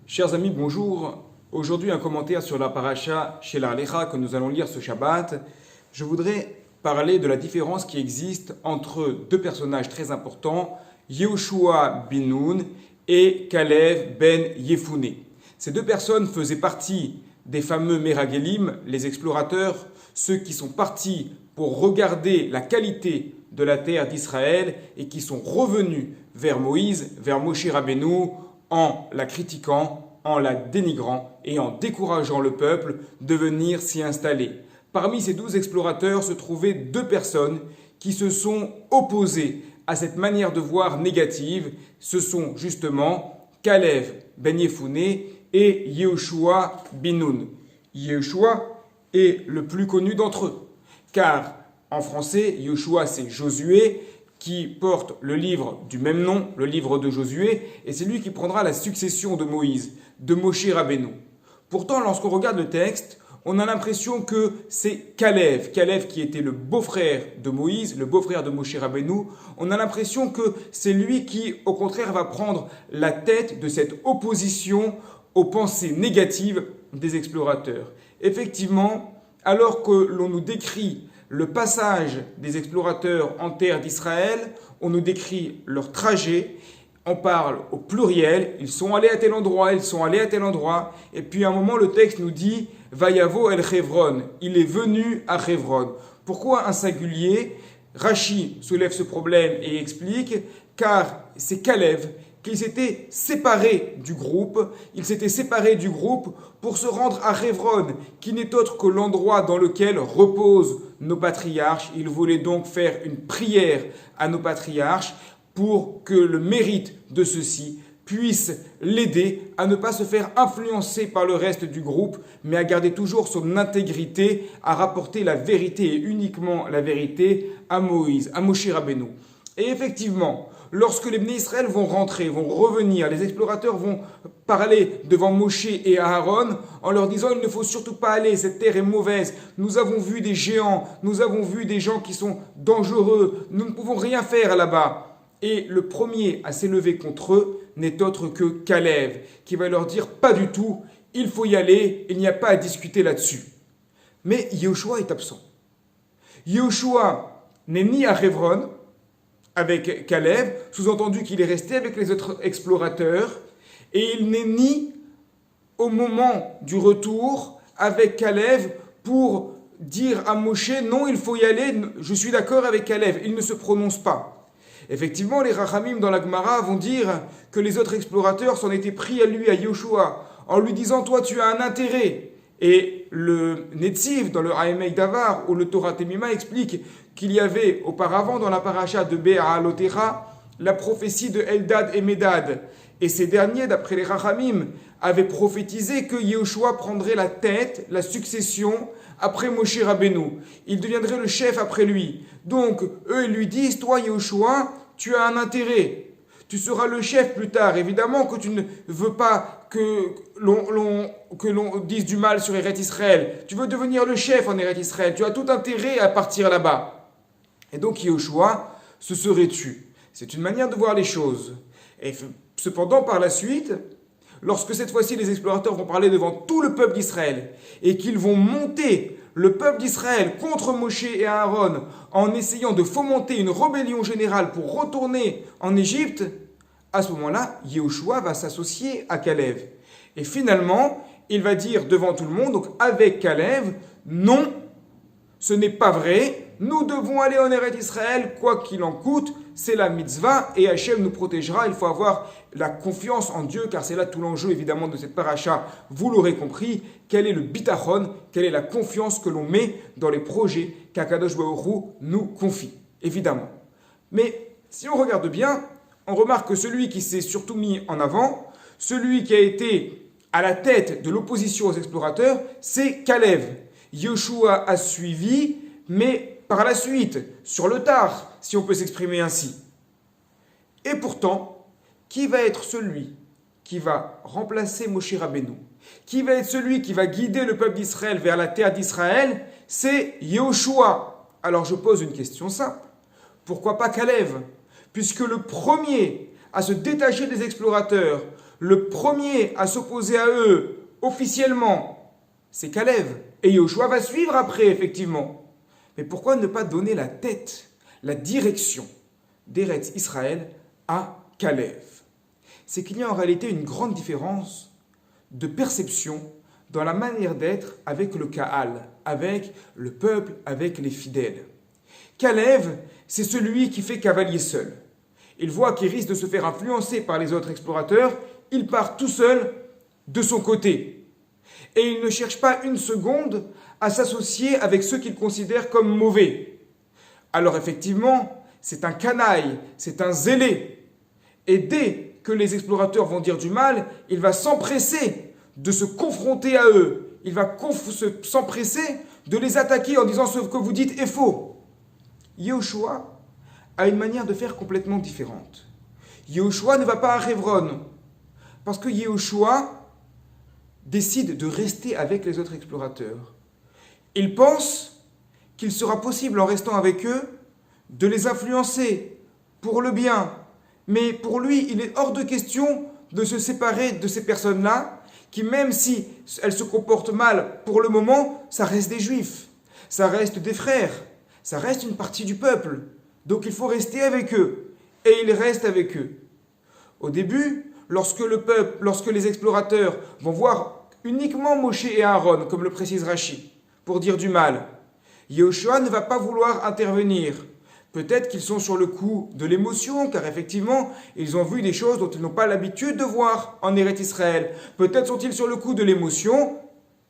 Chers amis, bonjour. Aujourd'hui, un commentaire sur la paracha Shel Lecha que nous allons lire ce Shabbat. Je voudrais parler de la différence qui existe entre deux personnages très importants, Yehoshua bin Nun et Kalev ben Yefouné. Ces deux personnes faisaient partie des fameux Meragelim, les explorateurs, ceux qui sont partis pour regarder la qualité de la terre d'Israël et qui sont revenus vers Moïse, vers Moshe Rabbeinu, en la critiquant, en la dénigrant et en décourageant le peuple de venir s'y installer. Parmi ces 12 explorateurs se trouvaient deux personnes qui se sont opposées à cette manière de voir négative. Ce sont justement Kalev ben Yefouné et Yehoshua bin Nun. Yehoshua est le plus connu d'entre eux, car en français, Yehoshua c'est Josué, qui porte le livre du même nom, le livre de Josué, et c'est lui qui prendra la succession de Moïse, de Moshe Rabbeinu. Pourtant, lorsqu'on regarde le texte, on a l'impression que c'est Kalev qui était le beau-frère de Moïse, le beau-frère de Moshe Rabbeinu. On a l'impression que c'est lui qui, au contraire, va prendre la tête de cette opposition aux pensées négatives des explorateurs. Effectivement, alors que l'on nous décrit le passage des explorateurs en terre d'Israël, on nous décrit leur trajet, on parle au pluriel, ils sont allés à tel endroit, ils sont allés à tel endroit, et puis à un moment le texte nous dit « Vayavo el Chevron », il est venu à Chevron. Pourquoi un singulier? Rashi soulève ce problème et explique « car c'est Kalev qu'il s'était séparé du groupe, pour se rendre à Chevron, qui n'est autre que l'endroit dans lequel reposent nos patriarches. Il voulait donc faire une prière à nos patriarches pour que le mérite de ceux-ci puisse l'aider à ne pas se faire influencer par le reste du groupe, mais à garder toujours son intégrité, à rapporter la vérité et uniquement la vérité à Moïse, à Moshe Rabbeinu. Et effectivement, lorsque les Bnei Israël vont rentrer, vont revenir, les explorateurs vont parler devant Moshe et Aaron en leur disant « Il ne faut surtout pas aller, cette terre est mauvaise, nous avons vu des géants, nous avons vu des gens qui sont dangereux, nous ne pouvons rien faire là-bas. » Et le premier à s'élever contre eux n'est autre que Kalev, qui va leur dire « Pas du tout, il faut y aller, il n'y a pas à discuter là-dessus. » Mais Yehoshua est absent. Yehoshua n'est ni à Hebron, avec Kalev, sous-entendu qu'il est resté avec les autres explorateurs, et il n'est ni au moment du retour avec Kalev pour dire à Moshe « Non, il faut y aller, je suis d'accord avec Kalev ». Il ne se prononce pas. Effectivement, les Rachamim dans la Gemara vont dire que les autres explorateurs s'en étaient pris à lui, à Yehoshua, en lui disant « Toi, tu as un intérêt ». Et le Netziv, dans le Haemei Davar, où le Torah Temima explique qu'il y avait auparavant dans la paracha de Be'alotera la prophétie de Eldad et Medad. Et ces derniers, d'après les Rachamim, avaient prophétisé que Yehoshua prendrait la tête, la succession, après Moshe Rabbeinu. Il deviendrait le chef après lui. Donc, eux, ils lui disent, toi, Yehoshua, tu as un intérêt. Tu seras le chef plus tard. Évidemment que tu ne veux pas que l'on dise du mal sur Eretz Israël. Tu veux devenir le chef en Eretz Israël. Tu as tout intérêt à partir là-bas. Et donc Yehoshua se serait tu. C'est une manière de voir les choses. Et cependant, par la suite, lorsque cette fois-ci les explorateurs vont parler devant tout le peuple d'Israël et qu'ils vont monter le peuple d'Israël contre Moshe et Aaron en essayant de fomenter une rébellion générale pour retourner en Égypte, à ce moment-là, Yehoshua va s'associer à Kalev. Et finalement, il va dire devant tout le monde, donc avec Kalev, non, ce n'est pas vrai, nous devons aller en Eretz Israël, quoi qu'il en coûte, c'est la mitzvah, et Hachem nous protégera. Il faut avoir la confiance en Dieu, car c'est là tout l'enjeu évidemment de cette paracha, vous l'aurez compris, quel est le bitachon, quelle est la confiance que l'on met dans les projets qu'Akadosh Baruch Hu nous confie, évidemment. Mais si on regarde bien, on remarque que celui qui s'est surtout mis en avant, celui qui a été à la tête de l'opposition aux explorateurs, c'est Kalev. Yehoshua a suivi, mais par la suite, sur le tard, si on peut s'exprimer ainsi. Et pourtant, qui va être celui qui va remplacer Moshe Rabbeinu? Qui va être celui qui va guider le peuple d'Israël vers la terre d'Israël? C'est Yehoshua. Alors je pose une question simple. Pourquoi pas Kalev? Puisque le premier à se détacher des explorateurs, Le premier à s'opposer à eux officiellement, c'est Caleb. Et Yoshua va suivre après, effectivement. Mais pourquoi ne pas donner la tête, la direction d'Eretz Israël à Caleb? C'est qu'il y a en réalité une grande différence de perception dans la manière d'être avec le Kaal, avec le peuple, avec les fidèles. Caleb, c'est celui qui fait cavalier seul. Il voit qu'il risque de se faire influencer par les autres explorateurs, il part tout seul de son côté. Et il ne cherche pas une seconde à s'associer avec ceux qu'il considère comme mauvais. Alors effectivement, c'est un canaille, c'est un zélé. Et dès que les explorateurs vont dire du mal, il va s'empresser de se confronter à eux. Il va s'empresser de les attaquer en disant ce que vous dites est faux. Yehoshua a une manière de faire complètement différente. Yehoshua ne va pas à Hébrон, parce que Yehoshua décide de rester avec les autres explorateurs. Il pense qu'il sera possible, en restant avec eux, de les influencer pour le bien. Mais pour lui, il est hors de question de se séparer de ces personnes-là, qui même si elles se comportent mal pour le moment, ça reste des juifs, ça reste des frères, ça reste une partie du peuple. Donc il faut rester avec eux. Et il reste avec eux. Au début, lorsque les explorateurs vont voir uniquement Moshe et Aaron, comme le précise Rashi, pour dire du mal, Yehoshua ne va pas vouloir intervenir. Peut-être qu'ils sont sur le coup de l'émotion, car effectivement, ils ont vu des choses dont ils n'ont pas l'habitude de voir en Eretz Israël. Peut-être sont-ils sur le coup de l'émotion,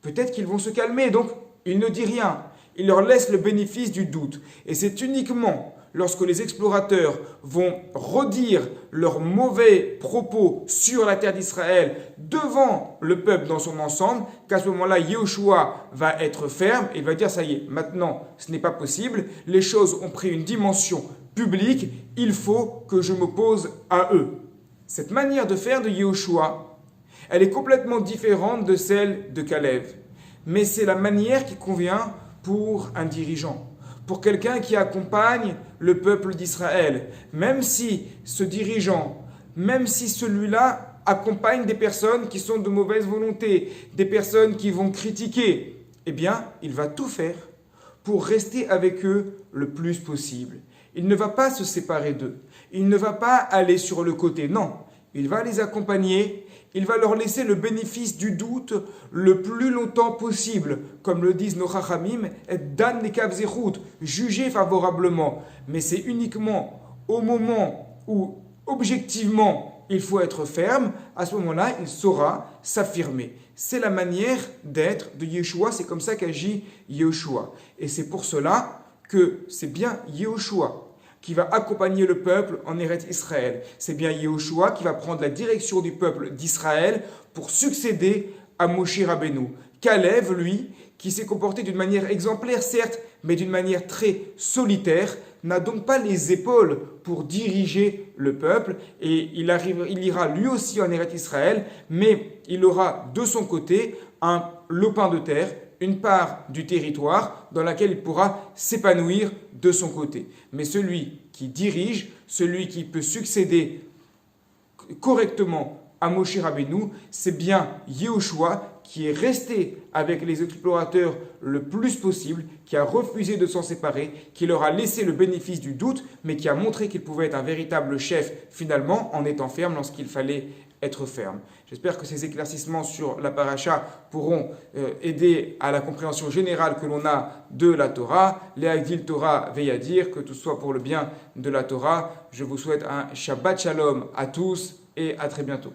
peut-être qu'ils vont se calmer, donc il ne dit rien. Il leur laisse le bénéfice du doute. Et c'est uniquement lorsque les explorateurs vont redire leurs mauvais propos sur la terre d'Israël devant le peuple dans son ensemble, qu'à ce moment-là, Yehoshua va être ferme et va dire, ça y est, maintenant, ce n'est pas possible, les choses ont pris une dimension publique, il faut que je m'oppose à eux. Cette manière de faire de Yehoshua, elle est complètement différente de celle de Caleb, mais c'est la manière qui convient pour un dirigeant, pour quelqu'un qui accompagne le peuple d'Israël. Même si ce dirigeant, même si celui-là accompagne des personnes qui sont de mauvaise volonté, des personnes qui vont critiquer, eh bien, il va tout faire pour rester avec eux le plus possible. Il ne va pas se séparer d'eux. Il ne va pas aller sur le côté. Non, il va les accompagner. Il va leur laisser le bénéfice du doute le plus longtemps possible. Comme le disent nos chachamim, dan nekav zechut, juger favorablement. Mais c'est uniquement au moment où, objectivement, il faut être ferme, à ce moment-là, il saura s'affirmer. C'est la manière d'être de Yehoshua, c'est comme ça qu'agit Yehoshua. Et c'est pour cela que c'est bien Yehoshua qui va accompagner le peuple en Eretz Israël. C'est bien Yehoshua qui va prendre la direction du peuple d'Israël pour succéder à Moshe Rabbeinu. Caleb, lui, qui s'est comporté d'une manière exemplaire, certes, mais d'une manière très solitaire, n'a donc pas les épaules pour diriger le peuple, et il ira lui aussi en Eretz Israël, mais il aura de son côté un lopin de terre, une part du territoire dans laquelle il pourra s'épanouir de son côté. Mais celui qui dirige, celui qui peut succéder correctement à Moshe Rabbeinu, c'est bien Yehoshua qui est resté avec les explorateurs le plus possible, qui a refusé de s'en séparer, qui leur a laissé le bénéfice du doute, mais qui a montré qu'il pouvait être un véritable chef finalement en étant ferme lorsqu'il fallait être ferme. J'espère que ces éclaircissements sur la paracha pourront aider à la compréhension générale que l'on a de la Torah. Le'agdil Torah veyadir, que tout soit pour le bien de la Torah. Je vous souhaite un Shabbat Shalom à tous et à très bientôt.